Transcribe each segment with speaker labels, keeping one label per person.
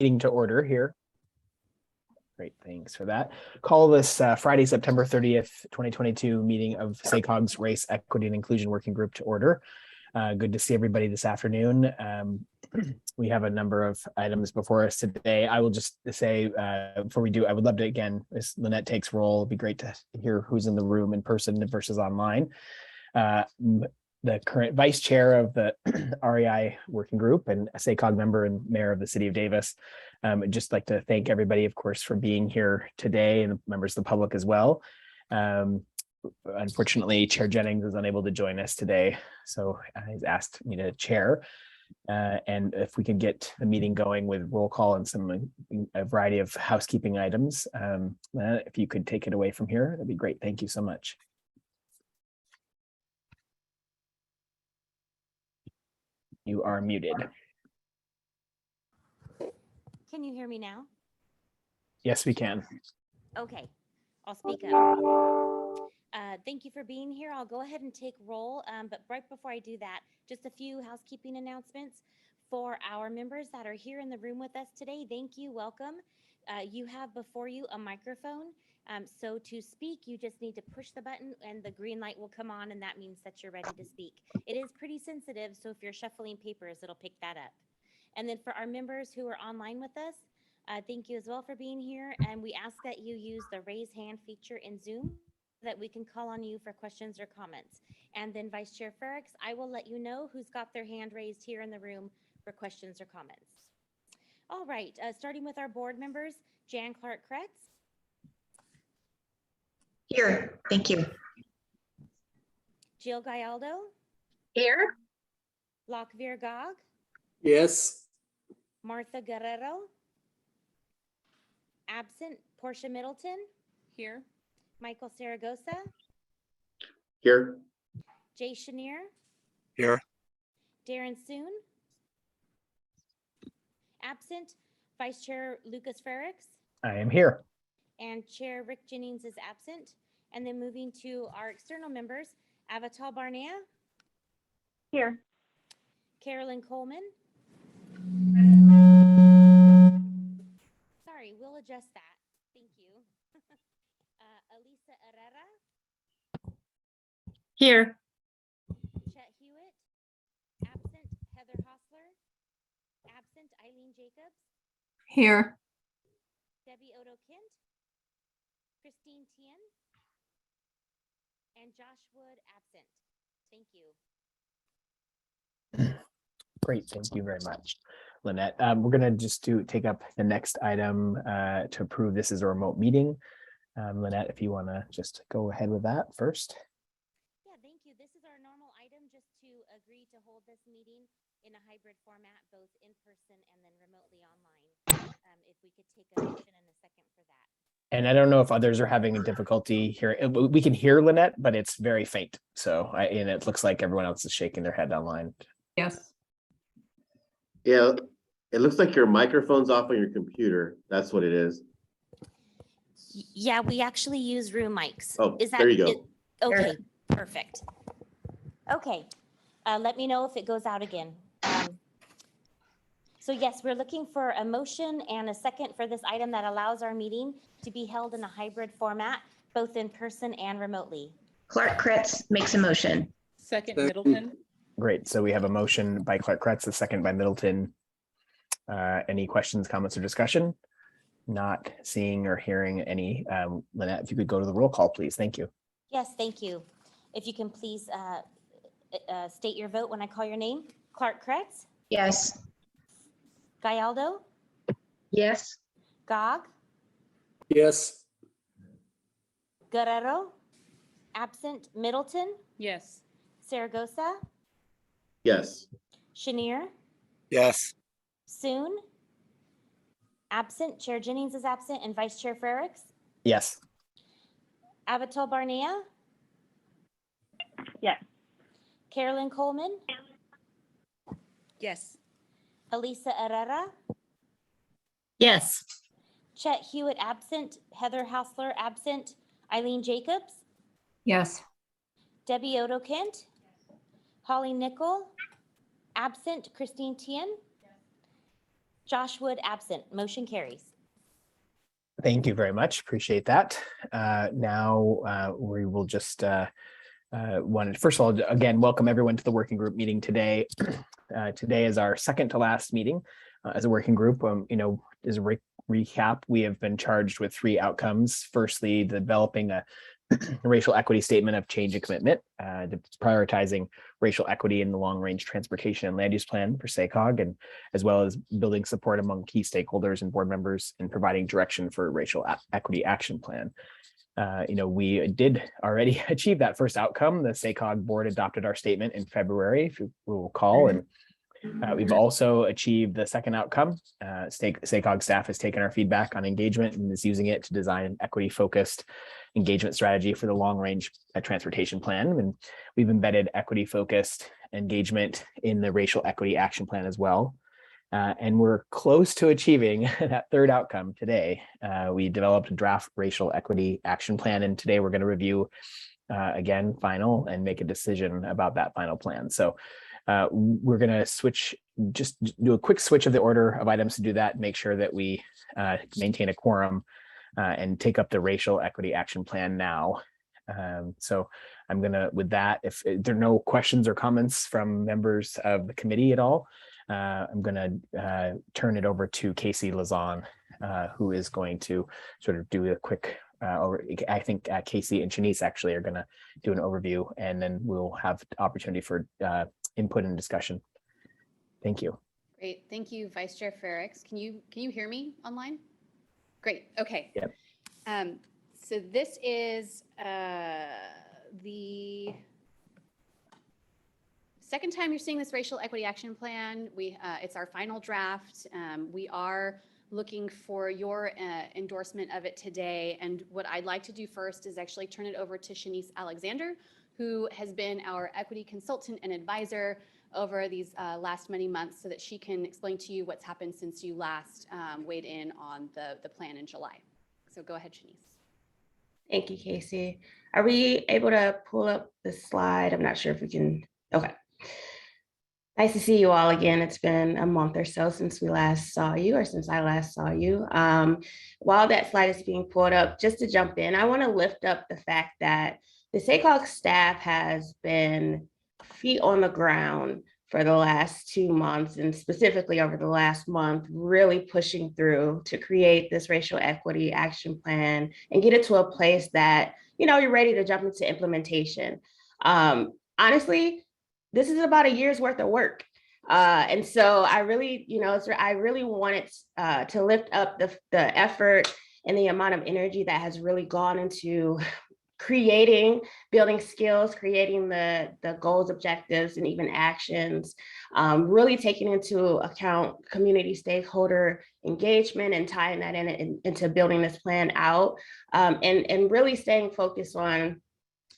Speaker 1: Meeting to order here. Great, thanks for that. Call this Friday, September 30th, 2022 meeting of Seikog's Race, Equity, and Inclusion Working Group to order. Good to see everybody this afternoon. We have a number of items before us today. I will just say before we do, I would love to, again, as Lynette takes roll, it'd be great to hear who's in the room in person versus online. The current vice chair of the REI working group and a Seikog member and mayor of the city of Davis. I'd just like to thank everybody, of course, for being here today and members of the public as well. Unfortunately, Chair Jennings is unable to join us today, so he's asked me to chair. And if we could get the meeting going with roll call and a variety of housekeeping items, if you could take it away from here, that'd be great. Thank you so much. You are muted.
Speaker 2: Can you hear me now?
Speaker 1: Yes, we can.
Speaker 2: Okay, I'll speak up. Thank you for being here. I'll go ahead and take roll, but right before I do that, just a few housekeeping announcements for our members that are here in the room with us today. Thank you, welcome. You have before you a microphone. So to speak, you just need to push the button and the green light will come on, and that means that you're ready to speak. It is pretty sensitive, so if you're shuffling papers, it'll pick that up. And then for our members who are online with us, thank you as well for being here. And we ask that you use the raise hand feature in Zoom so that we can call on you for questions or comments. And then Vice Chair Ferrix, I will let you know who's got their hand raised here in the room for questions or comments. All right, starting with our board members, Jan Clark-Kretz.
Speaker 3: Here, thank you.
Speaker 2: Jill Gallardo.
Speaker 3: Here.
Speaker 2: Lochvir Gog.
Speaker 4: Yes.
Speaker 2: Martha Guerrero. Absent. Portia Middleton.
Speaker 5: Here.
Speaker 2: Michael Saragosa.
Speaker 4: Here.
Speaker 2: Jay Chenier.
Speaker 4: Here.
Speaker 2: Darren Soon. Absent. Vice Chair Lucas Ferrix.
Speaker 1: I am here.
Speaker 2: And Chair Rick Jennings is absent. And then moving to our external members, Avatal Barnea.
Speaker 3: Here.
Speaker 2: Carolyn Coleman. Sorry, we'll adjust that. Thank you. Elisa Herrera.
Speaker 3: Here.
Speaker 2: Chet Hewitt. Absent. Heather Hostler. Absent. Eileen Jacobs.
Speaker 3: Here.
Speaker 2: Debbie Odo-Kent. Christine Tien. And Josh Wood absent. Thank you.
Speaker 1: Great, thank you very much, Lynette. We're gonna just take up the next item to approve this as a remote meeting. Lynette, if you wanna just go ahead with that first.
Speaker 2: Yeah, thank you. This is our normal item just to agree to hold this meeting in a hybrid format, both in person and then remotely online. If we could take a motion in a second for that.
Speaker 1: And I don't know if others are having a difficulty here. We can hear Lynette, but it's very faint. So and it looks like everyone else is shaking their head online.
Speaker 3: Yes.
Speaker 4: Yeah, it looks like your microphone's off on your computer. That's what it is.
Speaker 2: Yeah, we actually use room mics.
Speaker 4: Oh,
Speaker 2: Is that,
Speaker 4: there you go.
Speaker 2: Okay, perfect. Okay, let me know if it goes out again. So yes, we're looking for a motion and a second for this item that allows our meeting to be held in a hybrid format, both in person and remotely.
Speaker 3: Clark-Kretz makes a motion.
Speaker 5: Second, Middleton.
Speaker 1: Great. So we have a motion by Clark-Kretz, a second by Middleton. Any questions, comments, or discussion? Not seeing or hearing any. Lynette, if you could go to the roll call, please. Thank you.
Speaker 2: Yes, thank you. If you can please state your vote when I call your name. Clark-Kretz.
Speaker 3: Yes.
Speaker 2: Gallardo.
Speaker 3: Yes.
Speaker 2: Gog.
Speaker 4: Yes.
Speaker 2: Guerrero. Absent. Middleton.
Speaker 5: Yes.
Speaker 2: Saragosa.
Speaker 4: Yes.
Speaker 2: Chenier.
Speaker 4: Yes.
Speaker 2: Soon. Absent. Chair Jennings is absent and Vice Chair Ferrix.
Speaker 1: Yes.
Speaker 2: Avatal Barnea.
Speaker 3: Yes.
Speaker 2: Carolyn Coleman.
Speaker 5: Yes.
Speaker 2: Elisa Herrera.
Speaker 3: Yes.
Speaker 2: Chet Hewitt absent. Heather Hostler absent. Eileen Jacobs.
Speaker 3: Yes.
Speaker 2: Debbie Odo-Kent. Holly Nickel. Absent. Christine Tien. Josh Wood absent. Motion carries.
Speaker 1: Thank you very much. Appreciate that. Now we will just wanted, first of all, again, welcome everyone to the working group meeting today. Today is our second to last meeting as a working group. As a recap, we have been charged with 3 outcomes. Firstly, developing a racial equity statement of change and commitment, prioritizing racial equity in the long-range transportation and land use plan for Seikog, and as well as building support among key stakeholders and board members and providing direction for a racial equity action plan. We did already achieve that first outcome. The Seikog board adopted our statement in February, if you will recall, and we've also achieved the second outcome. Seikog staff has taken our feedback on engagement and is using it to design an equity-focused engagement strategy for the long-range transportation plan. And we've embedded equity-focused engagement in the racial equity action plan as well. And we're close to achieving that third outcome today. We developed a draft racial equity action plan, and today we're going to review again, final, and make a decision about that final plan. So we're going to just do a quick switch of the order of items to do that, make sure that we maintain a quorum and take up the racial equity action plan now. So I'm going to, with that, if there are no questions or comments from members of the committee at all, I'm going to turn it over to Casey Lazan, who is going to sort of do a quick I think Casey and Shanice actually are going to do an overview, and then we'll have opportunity for input and discussion. Thank you.
Speaker 6: Great. Thank you, Vice Chair Ferrix. Can you hear me online? Great. Okay.
Speaker 1: Yep.
Speaker 6: So this is the second time you're seeing this racial equity action plan. It's our final draft. We are looking for your endorsement of it today. And what I'd like to do first is actually turn it over to Shanice Alexander, who has been our equity consultant and advisor over these last many months, so that she can explain to you what's happened since you last weighed in on the plan in July. So go ahead, Shanice.
Speaker 7: Thank you, Casey. Are we able to pull up the slide? I'm not sure if we can. Okay. Nice to see you all again. It's been a month or so since we last saw you, or since I last saw you. While that slide is being pulled up, just to jump in, I want to lift up the fact that the Seikog staff has been feet on the ground for the last 2 months, and specifically over the last month, really pushing through to create this racial equity action plan and get it to a place that, you're ready to jump into implementation. Honestly, this is about a year's worth of work. And so I really, I really wanted to lift up the effort and the amount of energy that has really gone into building skills, creating the goals, objectives, and even actions, really taking into account community stakeholder engagement and tying that into building this plan out, and really staying focused on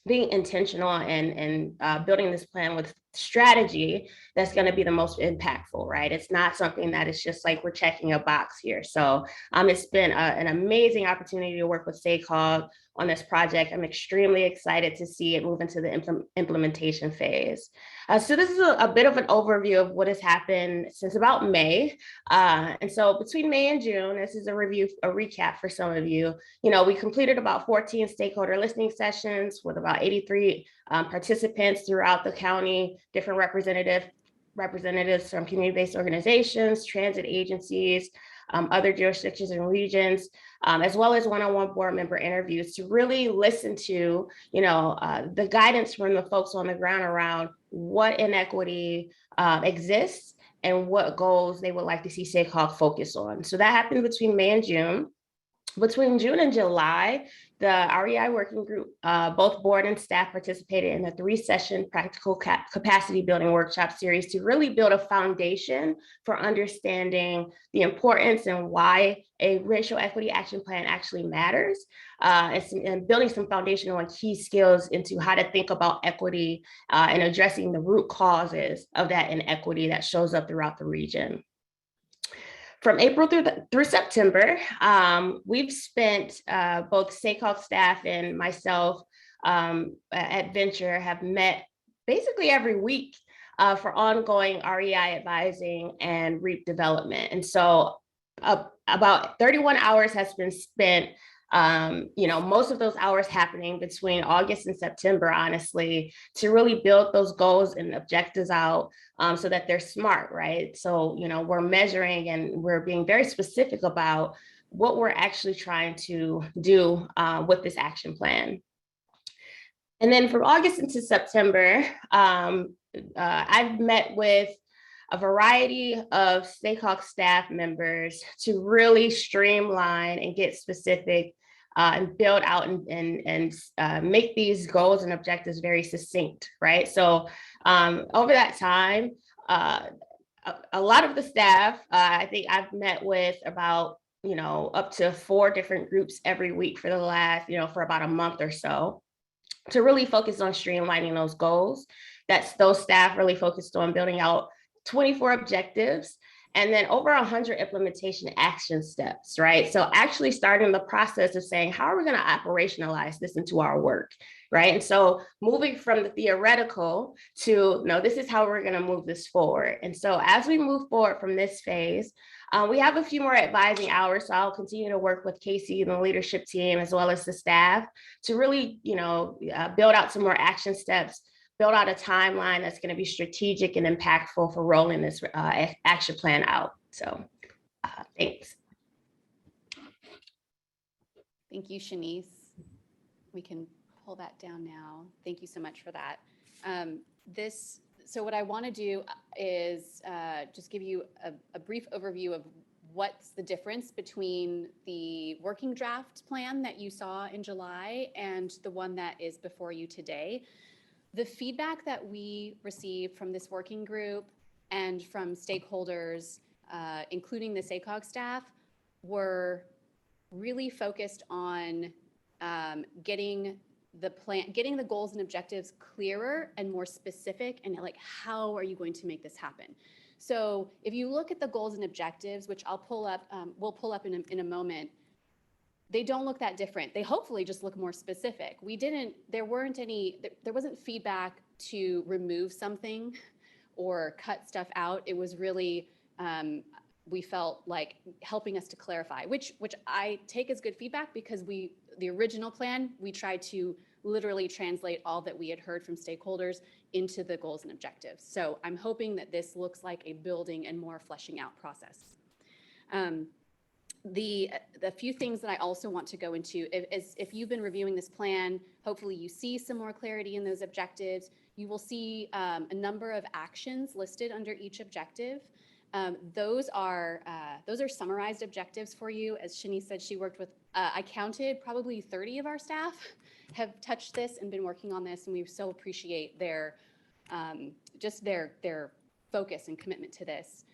Speaker 7: being intentional and building this plan with strategy that's going to be the most impactful, right? It's not something that is just like we're checking a box here. So it's been an amazing opportunity to work with Seikog on this project. I'm extremely excited to see it move into the implementation phase. So this is a bit of an overview of what has happened since about May. And so between May and June, this is a recap for some of you. We completed about 14 stakeholder listening sessions with about 83 participants throughout the county, different representatives from community-based organizations, transit agencies, other jurisdictions and regions, as well as one-on-one board member interviews to really listen to, the guidance from the folks on the ground around what inequity exists and what goals they would like to see Seikog focus on. So that happened between May and June. Between June and July, the REI working group, both board and staff, participated in a 3-session practical capacity building workshop series to really build a foundation for understanding the importance and why a racial equity action plan actually matters, and building some foundational and key skills into how to think about equity and addressing the root causes of that inequity that shows up throughout the region. From April through September, we've spent, both Seikog staff and myself at Venture have met basically every week for ongoing REI advising and REAP development. And so about 31 hours has been spent, most of those hours happening between August and September, honestly, to really build those goals and objectives out so that they're smart, right? So, we're measuring and we're being very specific about what we're actually trying to do with this action plan. And then from August into September, I've met with a variety of Seikog staff members to really streamline and get specific and build out and make these goals and objectives very succinct, right? So over that time, a lot of the staff, I think I've met with about, up to 4 different groups every week for the last, for about a month or so, to really focus on streamlining those goals. That's those staff really focused on building out 24 objectives and then over 100 implementation action steps, right? So actually starting the process of saying, how are we going to operationalize this into our work, right? And so moving from the theoretical to, no, this is how we're going to move this forward. And so as we move forward from this phase, we have a few more advising hours, so I'll continue to work with Casey and the leadership team as well as the staff to really, build out some more action steps, build out a timeline that's going to be strategic and impactful for rolling this action plan out. So thanks.
Speaker 6: Thank you, Shanice. We can pull that down now. Thank you so much for that. So what I want to do is just give you a brief overview of what's the difference between the working draft plan that you saw in July and the one that is before you today. The feedback that we received from this working group and from stakeholders, including the Seikog staff, were really focused on getting the goals and objectives clearer and more specific, and like, how are you going to make this happen? So if you look at the goals and objectives, which we'll pull up in a moment, they don't look that different. They hopefully just look more specific. There wasn't feedback to remove something or cut stuff out. It was really, we felt like helping us to clarify, which I take as good feedback, because the original plan, we tried to literally translate all that we had heard from stakeholders into the goals and objectives. So I'm hoping that this looks like a building and more fleshing out process. The few things that I also want to go into is if you've been reviewing this plan, hopefully you see some more clarity in those objectives. You will see a number of actions listed under each objective. Those are summarized objectives for you. As Shanice said, she worked with, I counted probably 30 of our staff have touched this and been working on this, and we so appreciate their focus and commitment to this.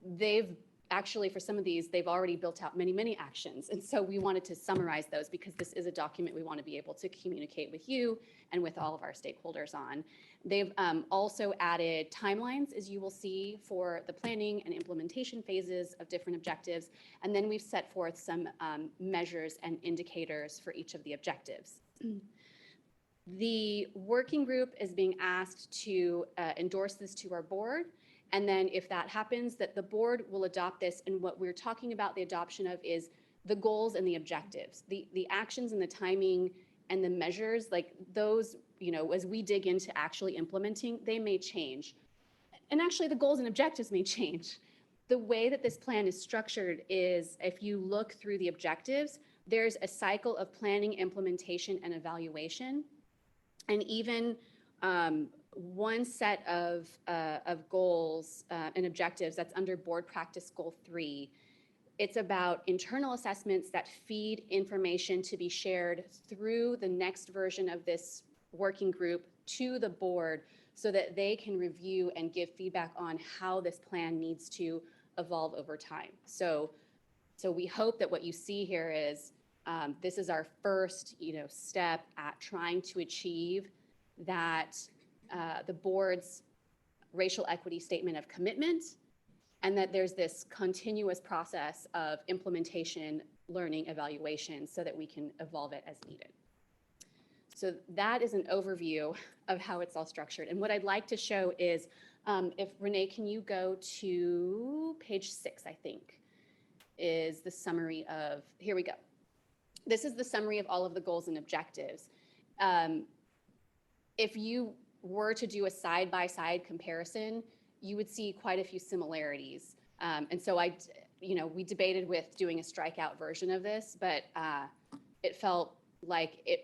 Speaker 6: They've actually, for some of these, they've already built out many, many actions. And so we wanted to summarize those because this is a document we want to be able to communicate with you and with all of our stakeholders on. They've also added timelines, as you will see, for the planning and implementation phases of different objectives. And then we've set forth some measures and indicators for each of the objectives. The working group is being asked to endorse this to our board. And then if that happens, that the board will adopt this. And what we're talking about the adoption of is the goals and the objectives, the actions and the timing and the measures, like those, as we dig into actually implementing, they may change. And actually the goals and objectives may change. The way that this plan is structured is, if you look through the objectives, there's a cycle of planning, implementation, and evaluation. And even one set of goals and objectives that's under board practice goal 3. It's about internal assessments that feed information to be shared through the next version of this working group to the board so that they can review and give feedback on how this plan needs to evolve over time. So we hope that what you see here is this is our first step at trying to achieve that the board's racial equity statement of commitment, and that there's this continuous process of implementation, learning, evaluation, so that we can evolve it as needed. So that is an overview of how it's all structured. And what I'd like to show is, if Renee, can you go to page 6, I think, is the summary of, here we go. This is the summary of all of the goals and objectives. If you were to do a side-by-side comparison, you would see quite a few similarities. And so we debated with doing a strikeout version of this, but it felt like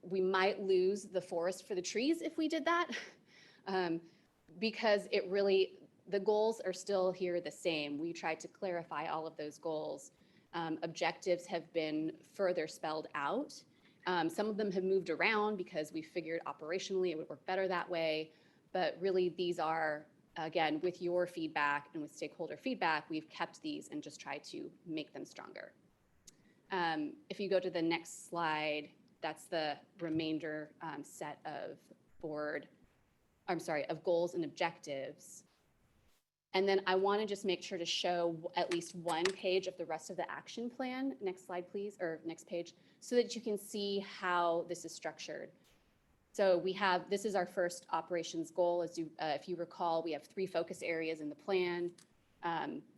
Speaker 6: we might lose the forest for the trees if we did that, because the goals are still here the same. We tried to clarify all of those goals. Objectives have been further spelled out. Some of them have moved around because we figured operationally it would work better that way. But really, these are, again, with your feedback and with stakeholder feedback, we've kept these and just tried to make them stronger. If you go to the next slide, that's the remainder set of goals and objectives. And then I want to just make sure to show at least one page of the rest of the action plan. Next slide, please, or next page, so that you can see how this is structured. So this is our first operations goal. If you recall, we have 3 focus areas in the plan.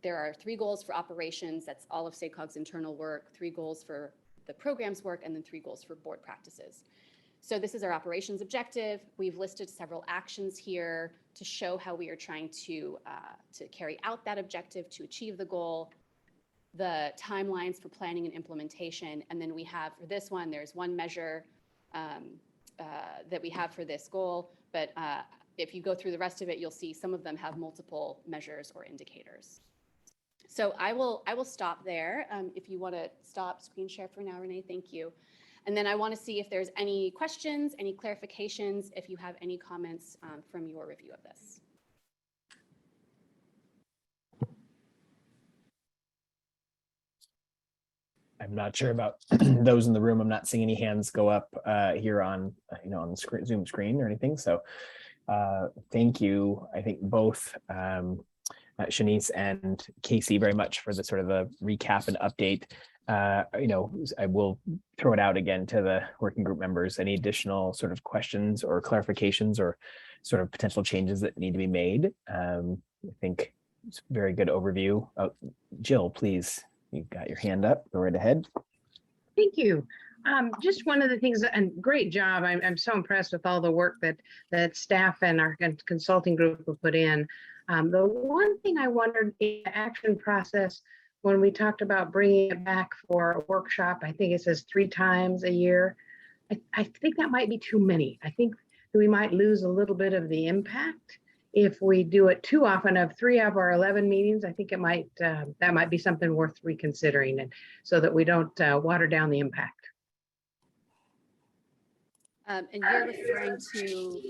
Speaker 6: There are 3 goals for operations. That's all of Seikog's internal work, 3 goals for the program's work, and then 3 goals for board practices. So this is our operations objective. We've listed several actions here to show how we are trying to carry out that objective to achieve the goal, the timelines for planning and implementation. And then we have for this one, there's one measure that we have for this goal. But if you go through the rest of it, you'll see some of them have multiple measures or indicators. So I will stop there. If you want to stop screen share for now, Renee, thank you. And then I want to see if there's any questions, any clarifications, if you have any comments from your review of this.
Speaker 1: I'm not sure about those in the room. I'm not seeing any hands go up here on on the Zoom screen or anything. So thank you. I think both Shanice and Casey very much for the sort of a recap and update. I will throw it out again to the working group members. Any additional sort of questions or clarifications or sort of potential changes that need to be made? I think it's a very good overview. Jill, please, you've got your hand up. Go right ahead.
Speaker 8: Thank you. Just one of the things, and great job. I'm so impressed with all the work that staff and our consulting group have put in. The one thing I wondered in the action process, when we talked about bringing it back for a workshop, I think it says 3 times a year. I think that might be too many. I think we might lose a little bit of the impact if we do it too often. Of 3 of our 11 meetings, I think it might that might be something worth reconsidering, and so that we don't water down the impact.
Speaker 6: And you're referring to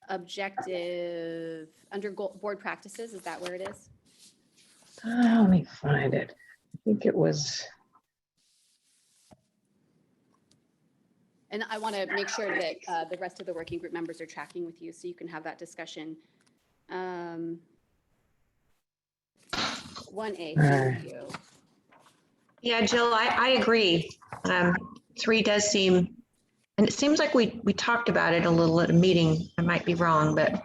Speaker 6: objective under board practices, is that where it is?
Speaker 8: Let me find it. I think it was.
Speaker 6: And I want to make sure that the rest of the working group members are tracking with you so you can have that discussion. 1A, thank you.
Speaker 3: Yeah, Jill, I agree. 3 does seem, and it seems like we talked about it a little at a meeting. I might be wrong, but.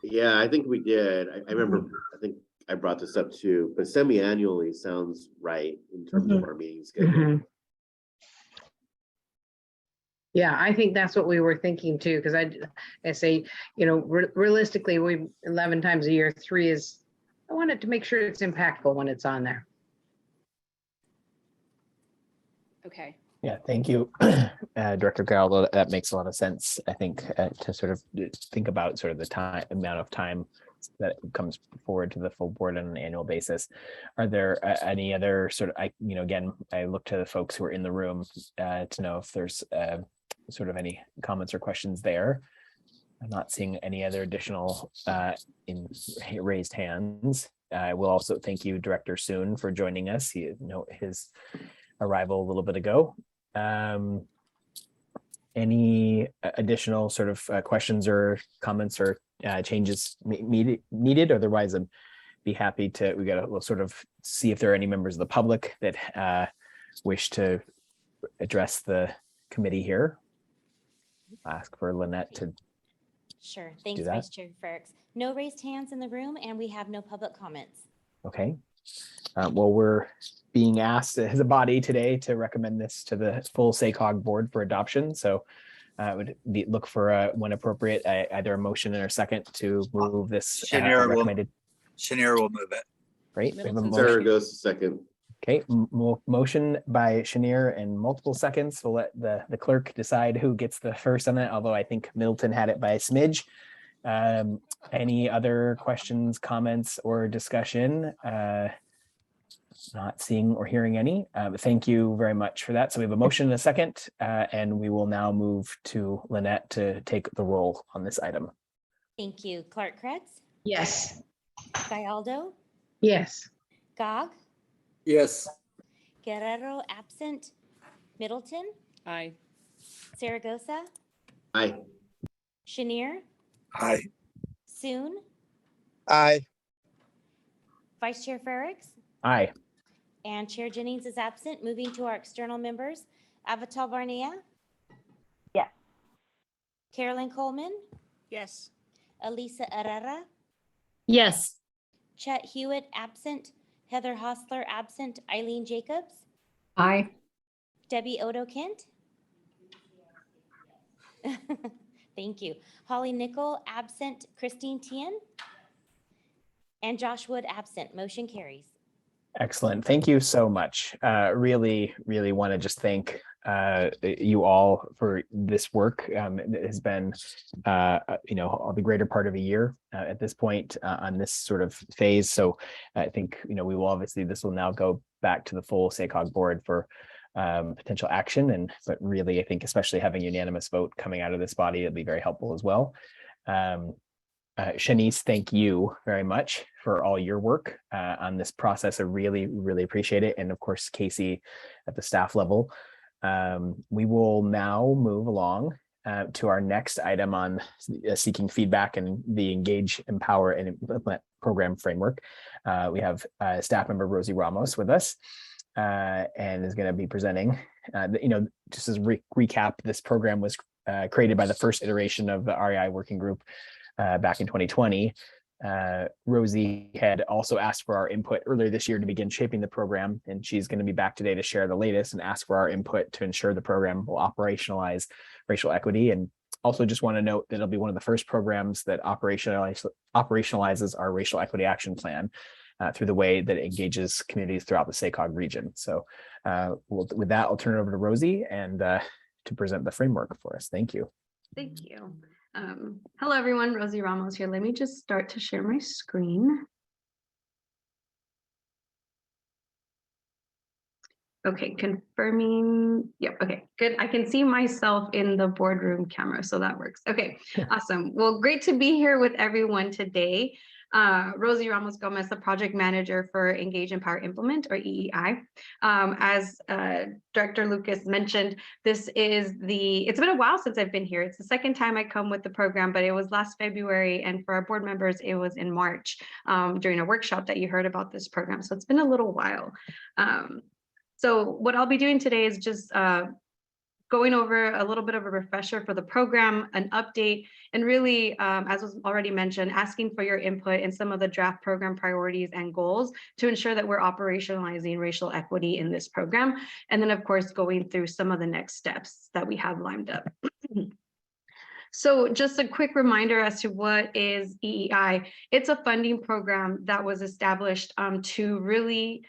Speaker 4: Yeah, I think we did. I remember, I think I brought this up too, but semi-annually sounds right in terms of our meeting schedule.
Speaker 8: Yeah, I think that's what we were thinking too, because I say, realistically, 11 times a year, 3 is, I wanted to make sure it's impactful when it's on there.
Speaker 6: Okay.
Speaker 1: Yeah, thank you, Director Carroll. That makes a lot of sense. I think to sort of think about sort of the amount of time that comes forward to the full board on an annual basis. Are there any other sort of, again, I look to the folks who are in the room to know if there's sort of any comments or questions there. I'm not seeing any other additional raised hands. I will also thank you, Director Soon, for joining us. His arrival a little bit ago. Any additional sort of questions or comments or changes needed? Otherwise, I'd be happy to, we'll sort of see if there are any members of the public that wish to address the committee here. ask for Lynette to,
Speaker 2: Sure. Thanks,
Speaker 1: that.
Speaker 2: Vice Chair Ferricks. No raised hands in the room, and we have no public comments.
Speaker 1: okay. Well, we're being asked as a body today to recommend this to the full Seikog board for adoption. So look for when appropriate, either a motion and a second to move this recommended.
Speaker 9: Chenier will move it.
Speaker 1: Great. We have a
Speaker 5: Middleton
Speaker 1: motion.
Speaker 4: Sarah goes to second.
Speaker 1: Okay, motion by Chenier and multiple seconds. We'll let the clerk decide who gets the first on that, although I think Middleton had it by a smidge. Any other questions, comments, or discussion? Not seeing or hearing any. Thank you very much for that. So we have a motion and a second, and we will now move to Lynette to take the roll on this item.
Speaker 2: Thank you. Clark Kretz,
Speaker 3: Yes.
Speaker 2: Gallardo,
Speaker 8: Yes.
Speaker 2: Gog,
Speaker 9: Yes.
Speaker 2: Guerrero absent, Middleton,
Speaker 5: Aye.
Speaker 2: Zaragoza,
Speaker 4: Aye.
Speaker 2: Chenier,
Speaker 9: Aye.
Speaker 2: Soon,
Speaker 9: Aye.
Speaker 2: Vice Chair Ferricks,
Speaker 1: Aye.
Speaker 2: and Chair Jennings is absent. Moving to our external members, Avatar Barnea.
Speaker 10: Yes.
Speaker 2: Carolyn Coleman,
Speaker 5: Yes.
Speaker 2: Elisa Herrera,
Speaker 10: Yes.
Speaker 2: Chet Hewitt absent, Heather Hostler absent, Eileen Jacobs,
Speaker 10: Aye.
Speaker 2: Debbie Odo Kent. Thank you. Holly Nickel absent, Christine Tien, and Josh Wood absent. Motion carries.
Speaker 1: Excellent. Thank you so much. Really, really want to just thank you all for this work. It has been, the greater part of a year at this point on this sort of phase. So I think, we will obviously, this will now go back to the full Seikog board for potential action. But really, I think especially having unanimous vote coming out of this body, it'll be very helpful as well. Shanice, thank you very much for all your work on this process. I really, really appreciate it. And of course, Casey at the staff level. We will now move along to our next item on seeking feedback and the Engage, Empower, and Implement program framework. We have staff member Rosie Ramos with us and is going to be presenting. Just as a recap, this program was created by the first iteration of the REI working group back in 2020. Rosie had also asked for our input earlier this year to begin shaping the program, and she's going to be back today to share the latest and ask for our input to ensure the program will operationalize racial equity. And also just want to note that it'll be one of the first programs that operationalizes our racial equity action plan through the way that it engages communities throughout the Seikog region. So with that, I'll turn it over to Rosie and to present the framework for us. Thank you.
Speaker 11: Thank you. Hello, everyone. Rosie Ramos here. Let me just start to share my screen. Okay, confirming. Yep, okay, good. I can see myself in the boardroom camera, so that works. Okay, awesome. Well, great to be here with everyone today. Rosie Ramos Gomez, the project manager for Engage, Empower, Implement, or EEI. As Director Lucas mentioned, it's been a while since I've been here. It's the second time I come with the program, but it was last February, and for our board members, it was in March during a workshop that you heard about this program. So it's been a little while. So what I'll be doing today is just going over a little bit of a refresher for the program, an update, and really, as was already mentioned, asking for your input in some of the draft program priorities and goals to ensure that we're operationalizing racial equity in this program. And then, of course, going through some of the next steps that we have lined up. So just a quick reminder as to what is EEI. It's a funding program that was established to really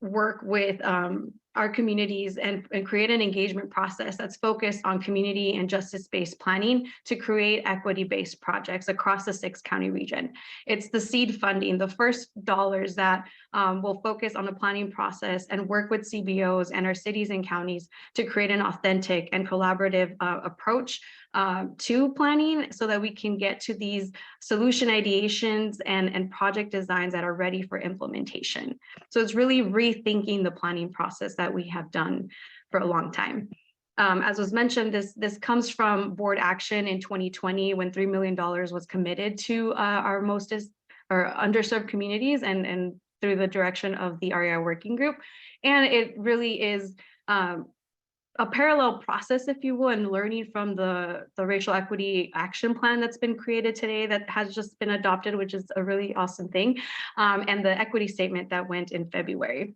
Speaker 11: work with our communities and create an engagement process that's focused on community and justice-based planning to create equity-based projects across the 6-county region. It's the seed funding, the first dollars that will focus on the planning process and work with CBOs and our cities and counties to create an authentic and collaborative approach to planning so that we can get to these solution ideations and project designs that are ready for implementation. So it's really rethinking the planning process that we have done for a long time. As was mentioned, this comes from board action in 2020 when $3 million was committed to our underserved communities and through the direction of the REI working group. And it really is a parallel process, if you will, and learning from the racial equity action plan that's been created today that has just been adopted, which is a really awesome thing, and the equity statement that went in February.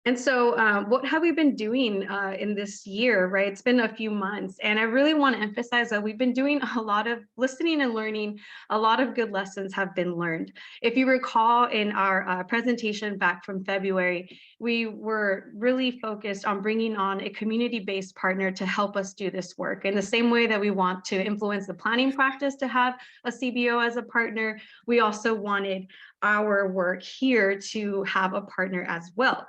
Speaker 11: And so what have we been doing in this year, right? It's been a few months, and I really want to emphasize that we've been doing a lot of listening and learning. A lot of good lessons have been learned. If you recall in our presentation back from February, we were really focused on bringing on a community-based partner to help us do this work. In the same way that we want to influence the planning practice to have a CBO as a partner, we also wanted our work here to have a partner as well.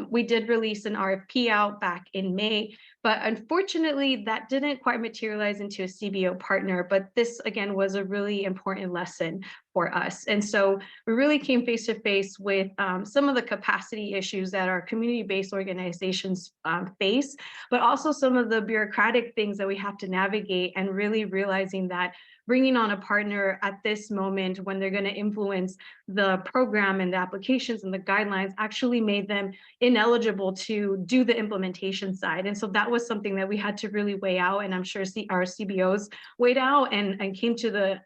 Speaker 11: We did release an RFP out back in May, but unfortunately that didn't quite materialize into a CBO partner, but this again was a really important lesson for us. And so we really came face to face with some of the capacity issues that our community-based organizations face, but also some of the bureaucratic things that we have to navigate, and really realizing that bringing on a partner at this moment when they're going to influence the program and the applications and the guidelines actually made them ineligible to do the implementation side. And so that was something that we had to really weigh out, and I'm sure our CBOs weighed out and came to the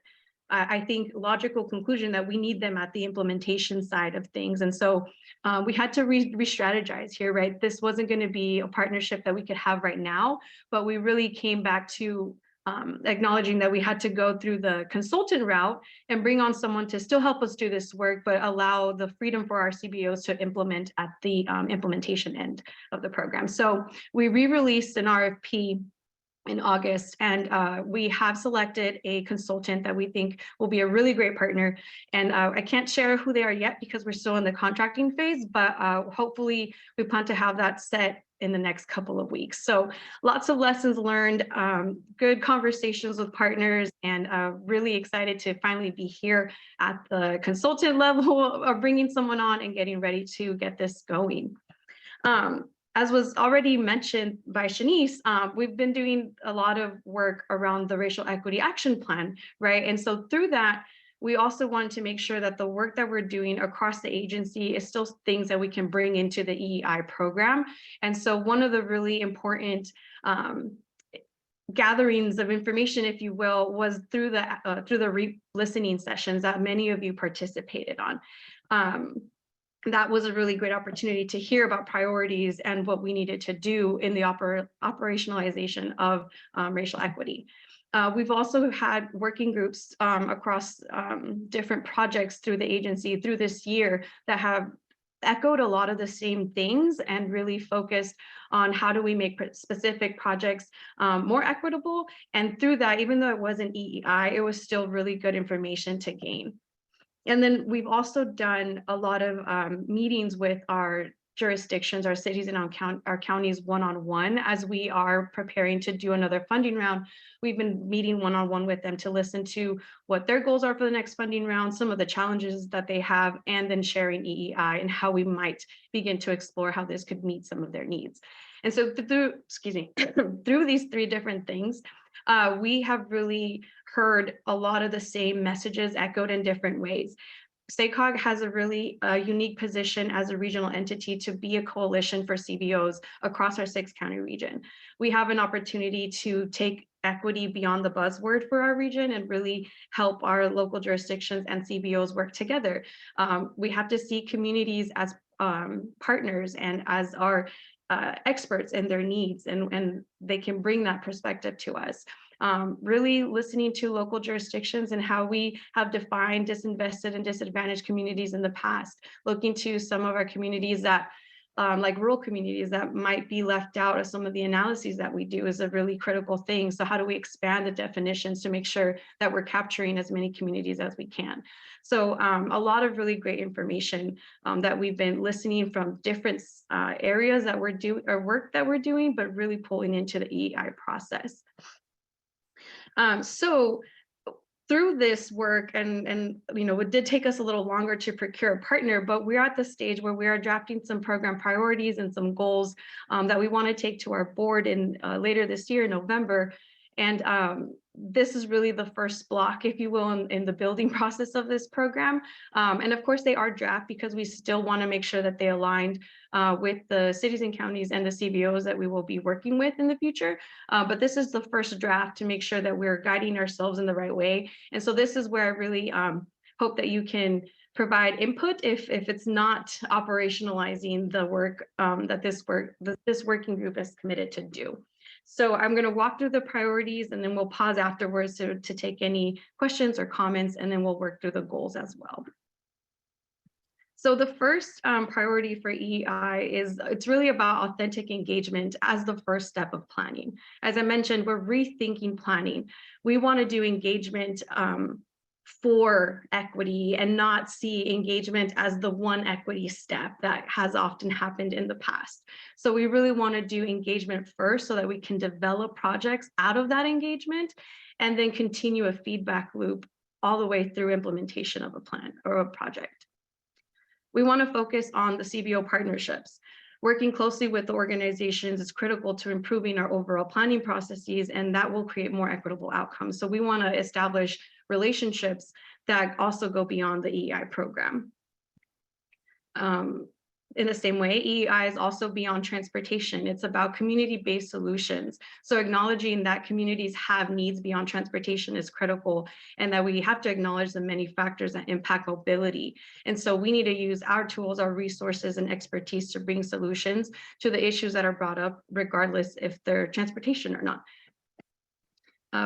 Speaker 11: I think logical conclusion that we need them at the implementation side of things. And so we had to re-strategize here, right? This wasn't going to be a partnership that we could have right now, but we really came back to acknowledging that we had to go through the consultant route and bring on someone to still help us do this work, but allow the freedom for our CBOs to implement at the implementation end of the program. So we re-released an RFP in August, and we have selected a consultant that we think will be a really great partner. And I can't share who they are yet because we're still in the contracting phase, but hopefully we plan to have that set in the next couple of weeks. So lots of lessons learned, good conversations with partners, and really excited to finally be here at the consultant level of bringing someone on and getting ready to get this going. As was already mentioned by Shanice, we've been doing a lot of work around the Racial Equity Action Plan, right? And so through that, we also wanted to make sure that the work that we're doing across the agency is still things that we can bring into the EEI program. And so one of the really important gatherings of information, if you will, was through the listening sessions that many of you participated on. That was a really great opportunity to hear about priorities and what we needed to do in the operationalization of racial equity. We've also had working groups across different projects through the agency through this year that have echoed a lot of the same things and really focused on how do we make specific projects more equitable. And through that, even though it wasn't EEI, it was still really good information to gain. And then we've also done a lot of meetings with our jurisdictions, our cities and our counties one-on-one as we are preparing to do another funding round. We've been meeting one-on-one with them to listen to what their goals are for the next funding round, some of the challenges that they have, and then sharing EEI and how we might begin to explore how this could meet some of their needs. And so through these three different things, we have really heard a lot of the same messages echoed in different ways. Seikog has a really unique position as a regional entity to be a coalition for CBOs across our 6-county region. We have an opportunity to take equity beyond the buzzword for our region and really help our local jurisdictions and CBOs work together. We have to see communities as partners and as our experts in their needs, and they can bring that perspective to us. Really listening to local jurisdictions and how we have defined disinvested and disadvantaged communities in the past, looking to some of our communities that like rural communities that might be left out of some of the analyses that we do is a really critical thing. So how do we expand the definitions to make sure that we're capturing as many communities as we can? So a lot of really great information that we've been listening from different areas that we're doing or work that we're doing, but really pulling into the EEI process. So through this work, and you know, it did take us a little longer to procure a partner, but we're at the stage where we are drafting some program priorities and some goals that we want to take to our board in later this year, November. And this is really the first block, if you will, in the building process of this program. And of course, they are draft because we still want to make sure that they aligned with the cities and counties and the CBOs that we will be working with in the future. But this is the first draft to make sure that we're guiding ourselves in the right way. And so this is where I really hope that you can provide input if it's not operationalizing the work that this working group is committed to do. So I'm going to walk through the priorities and then we'll pause afterwards to take any questions or comments, and then we'll work through the goals as well. So the first priority for EEI is it's really about authentic engagement as the first step of planning. As I mentioned, we're rethinking planning. We want to do engagement for equity and not see engagement as the one equity step that has often happened in the past. So we really want to do engagement first so that we can develop projects out of that engagement and then continue a feedback loop all the way through implementation of a plan or a project. We want to focus on the CBO partnerships. Working closely with the organizations is critical to improving our overall planning processes, and that will create more equitable outcomes. So we want to establish relationships that also go beyond the EEI program. In the same way, EEI is also beyond transportation. It's about community-based solutions. So acknowledging that communities have needs beyond transportation is critical, and that we have to acknowledge the many factors that impact mobility. And so we need to use our tools, our resources, and expertise to bring solutions to the issues that are brought up, regardless if they're transportation or not.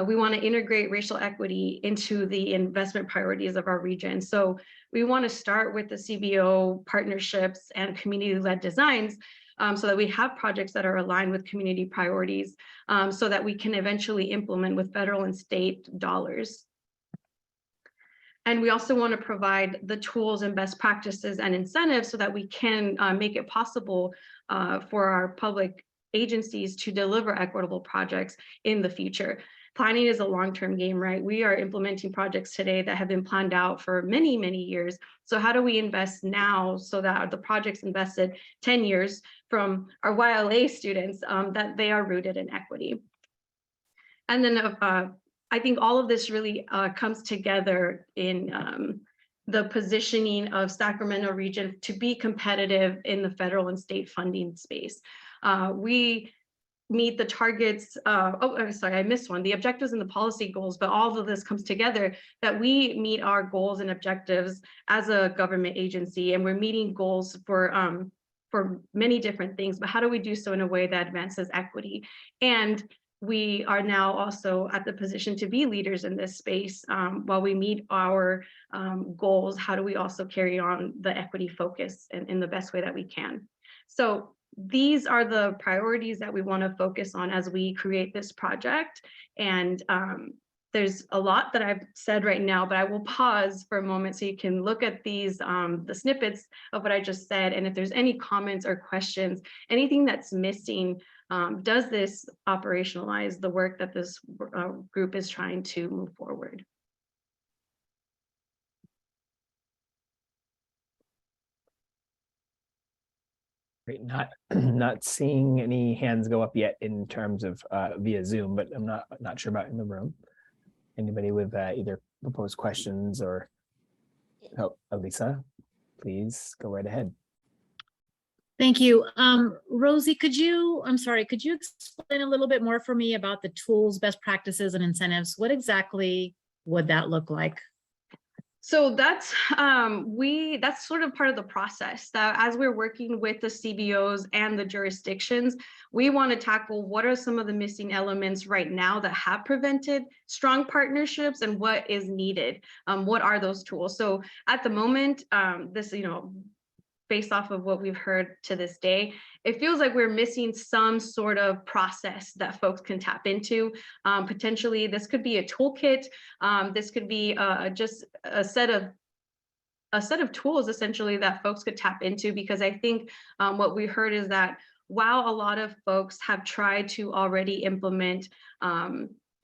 Speaker 11: We want to integrate racial equity into the investment priorities of our region. So we want to start with the CBO partnerships and community-led designs so that we have projects that are aligned with community priorities so that we can eventually implement with federal and state dollars. And we also want to provide the tools and best practices and incentives so that we can make it possible for our public agencies to deliver equitable projects in the future. Planning is a long-term game, right? We are implementing projects today that have been planned out for many, many years. So how do we invest now so that the projects invested 10 years from our YLA students, that they are rooted in equity? And then I think all of this really comes together in the positioning of Sacramento region to be competitive in the federal and state funding space. We meet the targets, I'm sorry, I missed one, the objectives and the policy goals, but all of this comes together that we meet our goals and objectives as a government agency, and we're meeting goals for many different things, but how do we do so in a way that advances equity? And we are now also at the position to be leaders in this space. While we meet our goals, how do we also carry on the equity focus in the best way that we can? So these are the priorities that we want to focus on as we create this project. And there's a lot that I've said right now, but I will pause for a moment so you can look at these, the snippets of what I just said. And if there's any comments or questions, anything that's missing, does this operationalize the work that this group is trying to move forward?
Speaker 1: Great, not seeing any hands go up yet in terms of via Zoom, but I'm not sure about in the room. Anybody with either proposed questions or, oh, Elisa, please go right ahead.
Speaker 10: Thank you. Rosie, could you explain a little bit more for me about the tools, best practices, and incentives? What exactly would that look like?
Speaker 11: So that's sort of part of the process, that as we're working with the CBOs and the jurisdictions, we want to tackle what are some of the missing elements right now that have prevented strong partnerships and what is needed. What are those tools? So at the moment, this, based off of what we've heard to this day, it feels like we're missing some sort of process that folks can tap into. Potentially, this could be a toolkit. This could be just a set of tools, essentially, that folks could tap into, because I think what we heard is that while a lot of folks have tried to already implement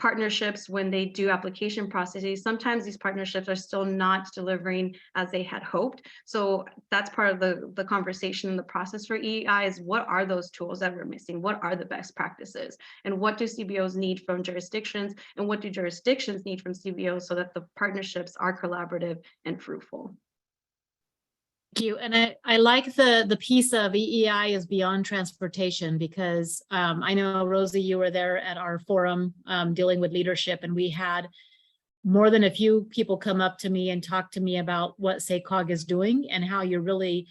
Speaker 11: partnerships, when they do application processes, sometimes these partnerships are still not delivering as they had hoped. So that's part of the conversation in the process for EEI is what are those tools that we're missing? What are the best practices? And what do CBOs need from jurisdictions? And what do jurisdictions need from CBOs so that the partnerships are collaborative and fruitful?
Speaker 10: Thank you. And I like the piece of EEI is beyond transportation, because I know, Rosie, you were there at our forum dealing with leadership, and we had more than a few people come up to me and talk to me about what Seikog is doing and how you're really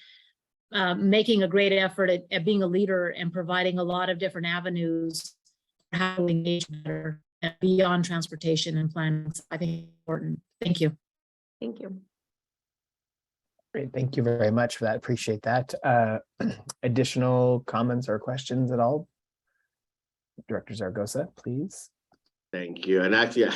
Speaker 10: making a great effort at being a leader and providing a lot of different avenues for how to engage better beyond transportation and planning. So I think it's important. Thank you.
Speaker 11: Thank you.
Speaker 1: Great, thank you very much for that. Appreciate that. Additional comments or questions at all? Director Zaragoza, please.
Speaker 4: Thank you. And actually,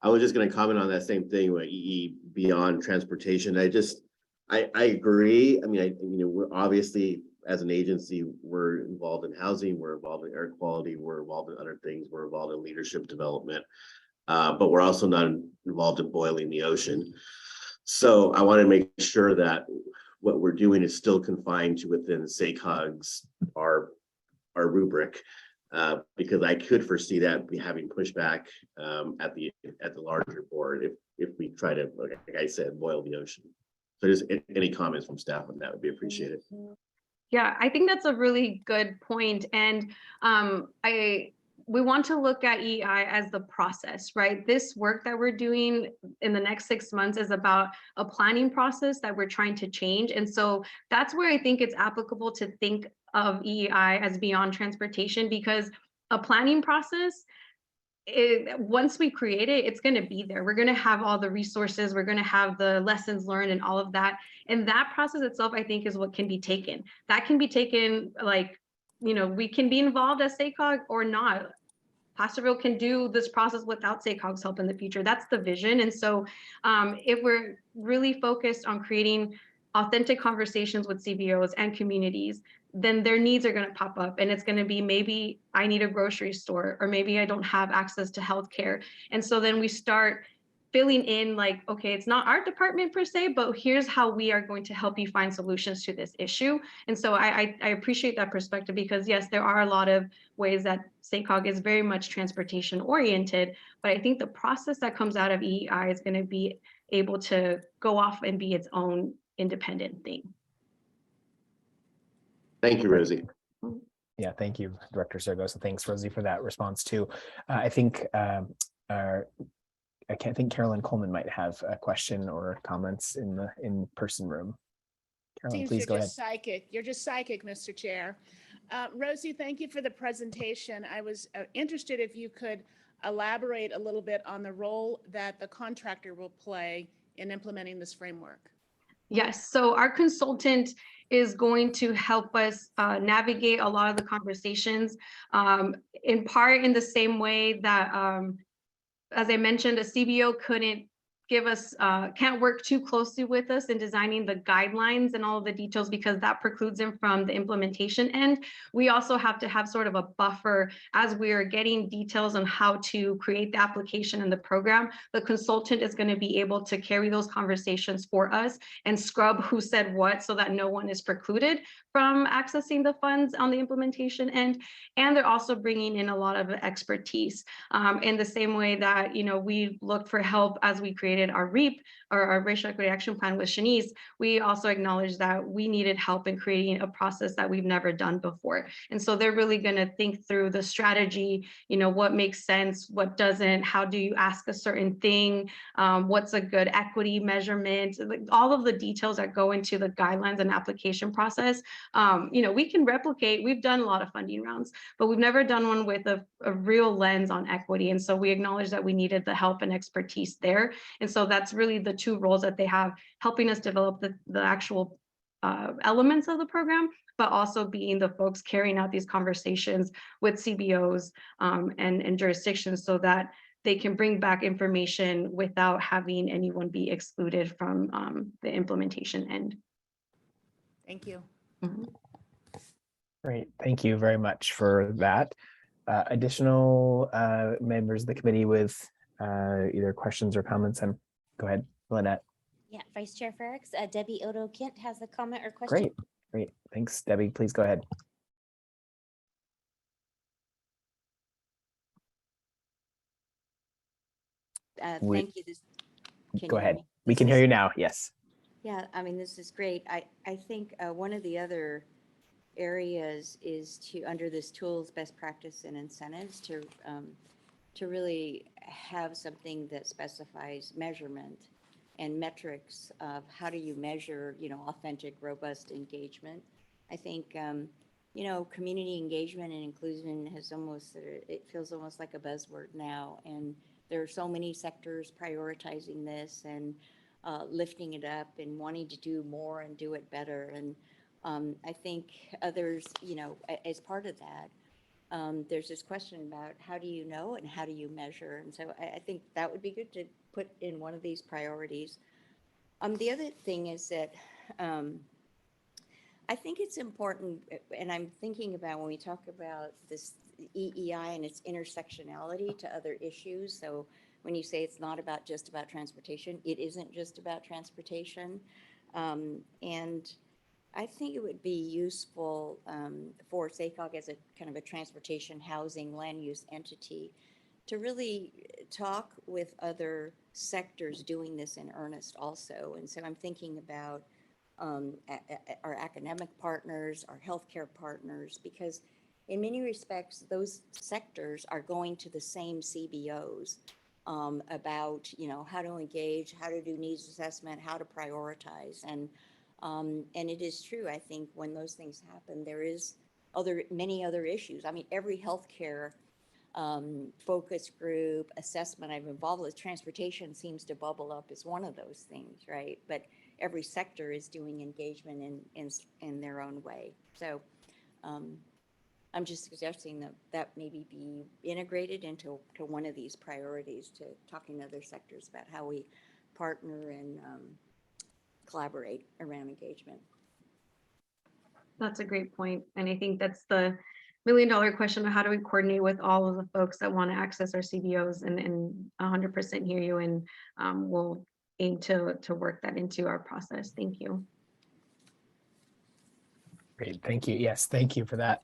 Speaker 4: I was just going to comment on that same thing with EE beyond transportation. I agree. I mean, we're obviously, as an agency, we're involved in housing, we're involved in air quality, we're involved in other things, we're involved in leadership development, but we're also not involved in boiling the ocean. So I want to make sure that what we're doing is still confined to within Seikog's our rubric, because I could foresee that be having pushback at the larger board if we try to, like I said, boil the ocean. So just any comments from staff on that would be appreciated.
Speaker 11: Yeah, I think that's a really good point. And we want to look at EEI as the process, right? This work that we're doing in the next 6 months is about a planning process that we're trying to change. And so that's where I think it's applicable to think of EEI as beyond transportation, because a planning process, once we create it, it's going to be there. We're going to have all the resources. We're going to have the lessons learned and all of that. And that process itself, I think, is what can be taken. That can be taken, like, we can be involved as Seikog or not. Placerville can do this process without Seikog's help in the future. That's the vision. And so if we're really focused on creating authentic conversations with CBOs and communities, then their needs are going to pop up, and it's going to be, maybe I need a grocery store, or maybe I don't have access to healthcare. And so then we start filling in, like, okay, it's not our department per se, but here's how we are going to help you find solutions to this issue. And so I appreciate that perspective, because yes, there are a lot of ways that Seikog is very much transportation oriented, but I think the process that comes out of EEI is going to be able to go off and be its own independent thing.
Speaker 4: Thank you, Rosie.
Speaker 1: Yeah, thank you, Director Zaragoza. Thanks, Rosie, for that response too. I think I can't think Carolyn Coleman might have a question or comments in the in-person room. Carolyn,
Speaker 12: Seems
Speaker 1: please
Speaker 12: you're
Speaker 1: go ahead.
Speaker 12: just psychic. You're just psychic, Mr. Chair. Rosie, thank you for the presentation. I was interested if you could elaborate a little bit on the role that the contractor will play in implementing this framework.
Speaker 11: Yes, so our consultant is going to help us navigate a lot of the conversations, in part in the same way that, as I mentioned, a CBO couldn't give us, can't work too closely with us in designing the guidelines and all of the details, because that precludes them from the implementation end. We also have to have sort of a buffer as we are getting details on how to create the application and the program. The consultant is going to be able to carry those conversations for us and scrub who said what, so that no one is precluded from accessing the funds on the implementation end. And they're also bringing in a lot of expertise in the same way that, we looked for help as we created our REAP, or our Racial Equity Action Plan with Shanice. We also acknowledged that we needed help in creating a process that we've never done before. And so they're really going to think through the strategy, what makes sense, what doesn't, how do you ask a certain thing, what's a good equity measurement, like all of the details that go into the guidelines and application process. We can replicate, we've done a lot of funding rounds, but we've never done one with a real lens on equity. And so we acknowledge that we needed the help and expertise there. And so that's really the two roles that they have, helping us develop the actual elements of the program, but also being the folks carrying out these conversations with CBOs and jurisdictions, so that they can bring back information without having anyone be excluded from the implementation end.
Speaker 12: Thank you.
Speaker 11: Mm-hmm.
Speaker 1: Great, thank you very much for that. Additional members of the committee with either questions or comments? And go ahead, Lynette.
Speaker 2: Yeah, Vice Chair Ferrix, Debbie Odo Kent has a comment or question.
Speaker 1: Great, great. Thanks, Debbie. Please go ahead.
Speaker 13: Thank you.
Speaker 1: Go ahead. We can hear you now. Yes.
Speaker 13: Yeah, I mean, this is great. I think one of the other areas is to, under this tools, best practice and incentives, to really have something that specifies measurement and metrics of how do you measure, authentic, robust engagement. I think, community engagement and inclusion has almost, it feels almost like a buzzword now. And there are so many sectors prioritizing this and lifting it up and wanting to do more and do it better. And I think others, as part of that, there's this question about how do you know and how do you measure? And so I think that would be good to put in one of these priorities. The other thing is that I think it's important, and I'm thinking about when we talk about this EEI and its intersectionality to other issues. So when you say it's not just about transportation, it isn't just about transportation. And I think it would be useful for Seikog as a kind of a transportation, housing, land use entity to really talk with other sectors doing this in earnest also. And so I'm thinking about our academic partners, our healthcare partners, because in many respects, those sectors are going to the same CBOs about, how to engage, how to do needs assessment, how to prioritize. And it is true, I think, when those things happen, there is many other issues. I mean, every healthcare focus group assessment I've involved with, transportation seems to bubble up as one of those things, right? But every sector is doing engagement in their own way. So I'm just suggesting that maybe be integrated into one of these priorities, to talking to other sectors about how we partner and collaborate around engagement.
Speaker 11: That's a great point. And I think that's the $1 million question of how do we coordinate with all of the folks that want to access our CBOs, and 100% hear you, and we'll aim to work that into our process. Thank you.
Speaker 1: Great, thank you. Yes, thank you for that.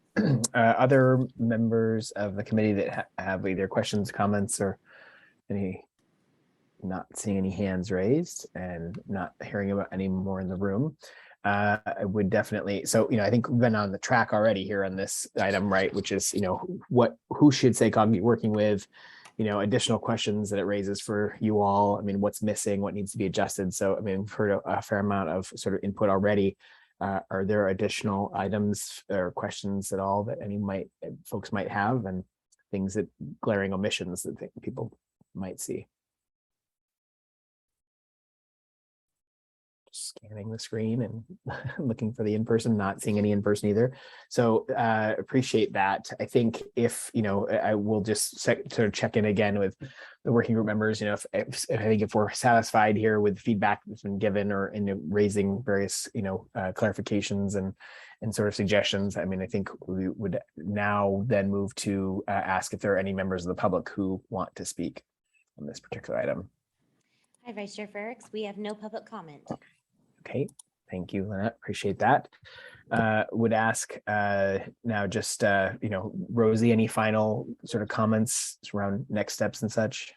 Speaker 1: Other members of the committee that have either questions, comments, or not seeing any hands raised and not hearing about any more in the room. I would definitely, so, I think we've been on the track already here on this item, right? Which is, who should Seikog be working with? Additional questions that it raises for you all. I mean, what's missing, what needs to be adjusted? So, I mean, we've heard a fair amount of sort of input already. Are there additional items or questions at all that folks might have, and things that glaring omissions that people might see? Scanning the screen and looking for the in-person, not seeing any in-person either. So appreciate that. I think if, I will just sort of check in again with the working group members, if I think if we're satisfied here with feedback that's been given, or in raising various, clarifications and sort of suggestions, I mean, I think we would now then move to ask if there are any members of the public who want to speak on this particular item.
Speaker 2: Hi, Vice Chair Ferrix. We have no public comment.
Speaker 1: Okay, thank you, Lynette. Appreciate that. Would ask now just, Rosie, any final sort of comments around next steps and such?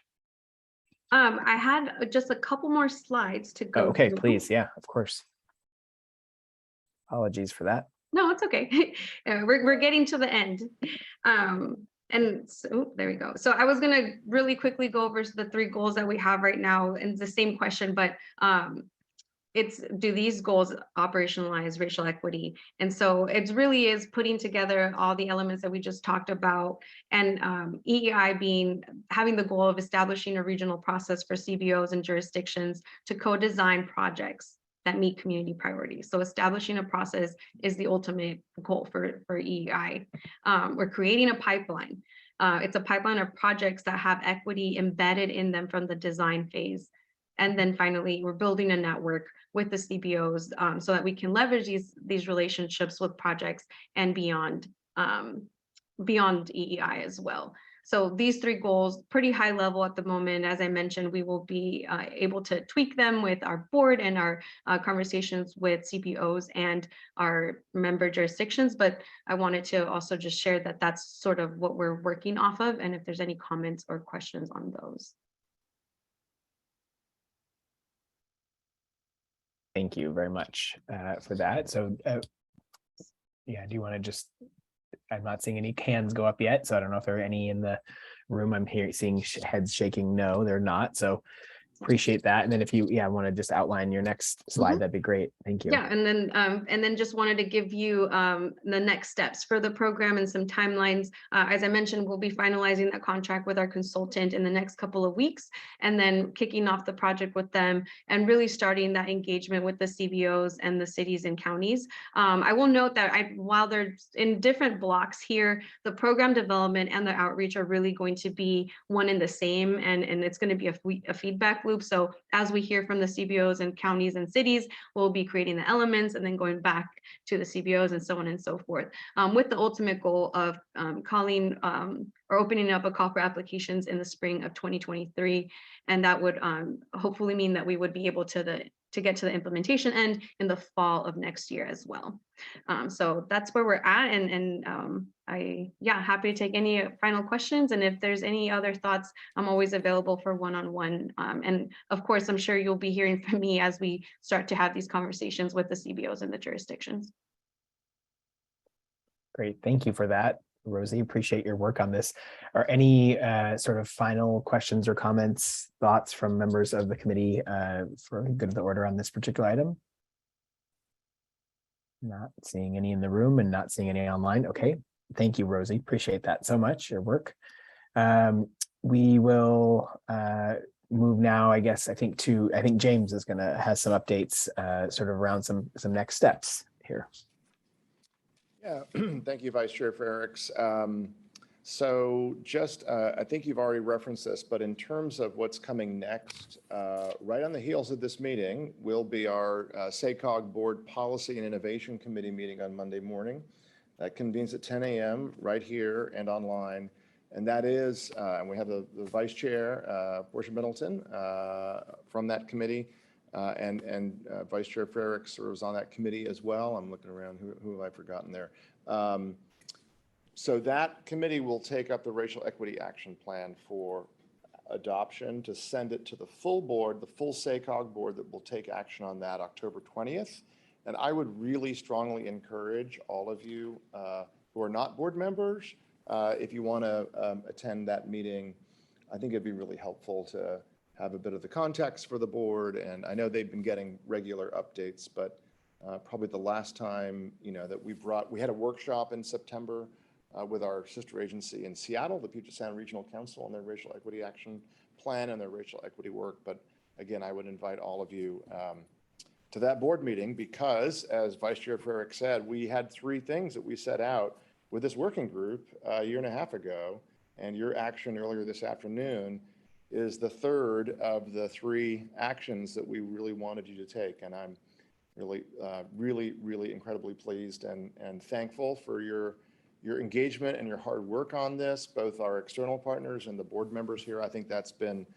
Speaker 11: I had just a couple more slides to go.
Speaker 1: Okay,
Speaker 11: through.
Speaker 1: please. Yeah, of course. Apologies for that.
Speaker 11: No, it's okay. We're getting to the end. And so there we go. So I was gonna really quickly go over the 3 goals that we have right now, and the same question, but do these goals operationalize racial equity? And so it really is putting together all the elements that we just talked about, and EEI having the goal of establishing a regional process for CBOs and jurisdictions to co-design projects that meet community priorities. So establishing a process is the ultimate goal for EEI. We're creating a pipeline. It's a pipeline of projects that have equity embedded in them from the design phase. And then finally, we're building a network with the CBOs so that we can leverage these relationships with projects and beyond beyond EEI as well. So these three goals, pretty high level at the moment. As I mentioned, we will be able to tweak them with our board and our conversations with CPOs and our member jurisdictions. But I wanted to also just share that that's sort of what we're working off of, and if there's any comments or questions on those.
Speaker 1: Thank you very much for that. So yeah, do you want to just, I'm not seeing any hands go up yet, so I don't know if there are any in the room. I'm here seeing heads shaking. No, they're not. So appreciate that. And then if you, want to just outline your next slide, that'd be great. Thank you.
Speaker 11: Yeah, and then just wanted to give you the next steps for the program and some timelines. As I mentioned, we'll be finalizing that contract with our consultant in the next couple of weeks, and then kicking off the project with them and really starting that engagement with the CBOs and the cities and counties. I will note that while they're in different blocks here, the program development and the outreach are really going to be one and the same, and it's going to be a feedback loop. So as we hear from the CBOs and counties and cities, we'll be creating the elements and then going back to the CBOs and so on and so forth, with the ultimate goal of calling or opening up a call for applications in the spring of 2023. And that would hopefully mean that we would be able to get to the implementation end in the fall of next year as well. So that's where we're at, and happy to take any final questions. And if there's any other thoughts, I'm always available for one-on-one. And of course, I'm sure you'll be hearing from me as we start to have these conversations with the CBOs and the jurisdictions.
Speaker 1: Great, thank you for that, Rosie. Appreciate your work on this. Are any sort of final questions or comments, thoughts from members of the committee for good of the order on this particular item? Not seeing any in the room and not seeing any online. Okay, thank you, Rosie. Appreciate that so much, your work. We will move now, I guess, I think James is has some updates sort of around some next steps here.
Speaker 14: Yeah, thank you, Vice Chair Frericks. So just, I think you've already referenced this, but in terms of what's coming next, right on the heels of this meeting will be our Seikog Board Policy and Innovation Committee meeting on Monday morning. That convenes at 10 a.m. right here and online. And that is, and we have the Vice Chair, Portia Middleton, from that committee, and Vice Chair Frericks serves on that committee as well. I'm looking around, who have I forgotten there? So that committee will take up the Racial Equity Action Plan for adoption to send it to the full board, the full Seikog board that will take action on that October 20th. And I would really strongly encourage all of you who are not board members, if you want to attend that meeting. I think it'd be really helpful to have a bit of the context for the board. And I know they've been getting regular updates, but probably the last time, that we had a workshop in September with our sister agency in Seattle, the Puget Sound Regional Council, and their Racial Equity Action Plan and their racial equity work. But again, I would invite all of you to that board meeting, because as Vice Chair Frericks said, we had 3 things that we set out with this working group a year and a half ago, and your action earlier this afternoon is the third of the 3 actions that we really wanted you to take. And I'm really incredibly pleased and thankful for your engagement and your hard work on this, both our external partners and the board members here. I think that's been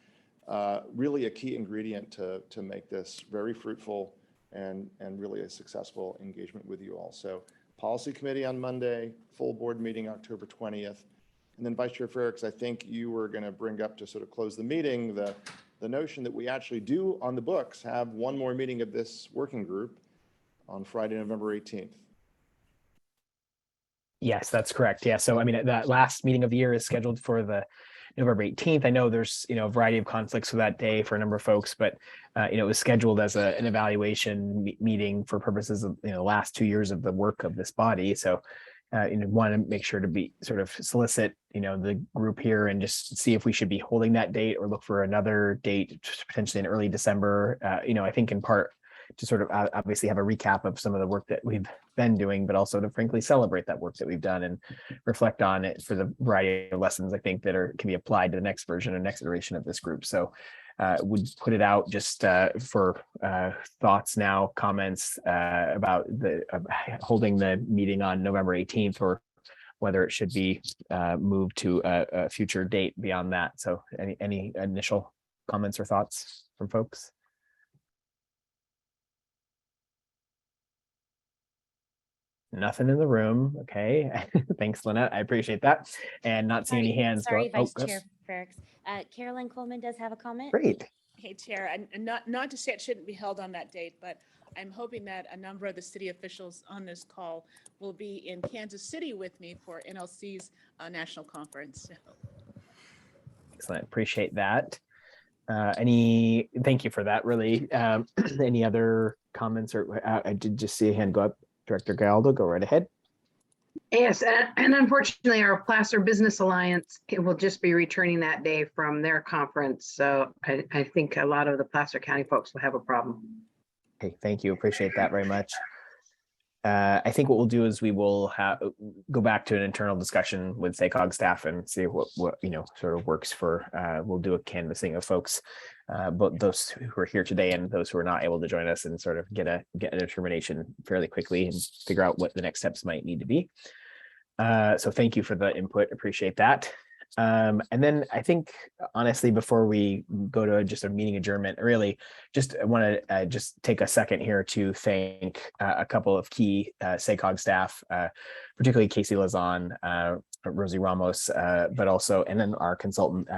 Speaker 14: really a key ingredient to make this very fruitful and really a successful engagement with you all. So policy committee on Monday, full board meeting October 20th. And then Vice Chair Frericks, I think you were going to bring up to sort of close the meeting, the notion that we actually do on the books have one more meeting of this working group on Friday, November 18th.
Speaker 1: Yes, that's correct. Yeah. So, I mean, that last meeting of the year is scheduled for the November 18th. I know there's, a variety of conflicts with that day for a number of folks, but, it was scheduled as an evaluation meeting for purposes of, the last 2 years of the work of this body. So, want to make sure to be sort of solicit, the group here and just see if we should be holding that date or look for another date, potentially in early December. I think in part to sort of obviously have a recap of some of the work that we've been doing, but also to frankly celebrate that work that we've done and reflect on it for the variety of lessons I think that can be applied to the next version or next iteration of this group. So would put it out just for thoughts now, comments about holding the meeting on November 18th or whether it should be moved to a future date beyond that. So any initial comments or thoughts from folks? Nothing in the room. Okay. Thanks, Lynette. I appreciate that. And not seeing any hands
Speaker 2: Sorry,
Speaker 1: go.
Speaker 2: Vice Chair Ferricks. Carolyn Coleman does have a comment.
Speaker 1: Great.
Speaker 12: Hey, Chair, and not to say it shouldn't be held on that date, but I'm hoping that a number of the city officials on this call will be in Kansas City with me for NLC's national conference.
Speaker 1: Excellent. Appreciate that. Thank you for that, really. Any other comments or I did just see a hand go up. Director Galdo, go right ahead.
Speaker 8: Yes, and unfortunately, our Placer Business Alliance will just be returning that day from their conference. So I think a lot of the Placer County folks will have a problem.
Speaker 1: Okay, thank you. Appreciate that very much. I think what we'll do is we will go back to an internal discussion with Seikog staff and see what sort of works for. We'll do a canvassing of folks, both those who are here today and those who are not able to join us, and sort of get a determination fairly quickly and figure out what the next steps might need to be. So thank you for the input. Appreciate that. And then I think, honestly, before we go to just a meeting adjournment, really just want to just take a second here to thank a couple of key Seikog staff, particularly Casey Lazan, Rosie Ramos, but also, and then our consultant,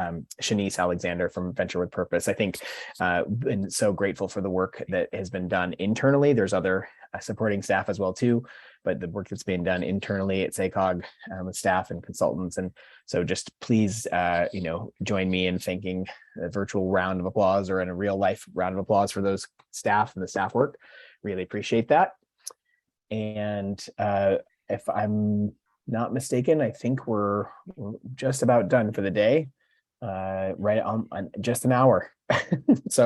Speaker 1: Shanice Alexander from Venture with Purpose. I think been so grateful for the work that has been done internally. There's other supporting staff as well too, but the work that's being done internally at Seikog with staff and consultants. And so just please, join me in thanking a virtual round of applause or in a real life round of applause for those staff and the staff work. Really appreciate that. And if I'm not mistaken, I think we're just about done for the day. Right on just an hour. So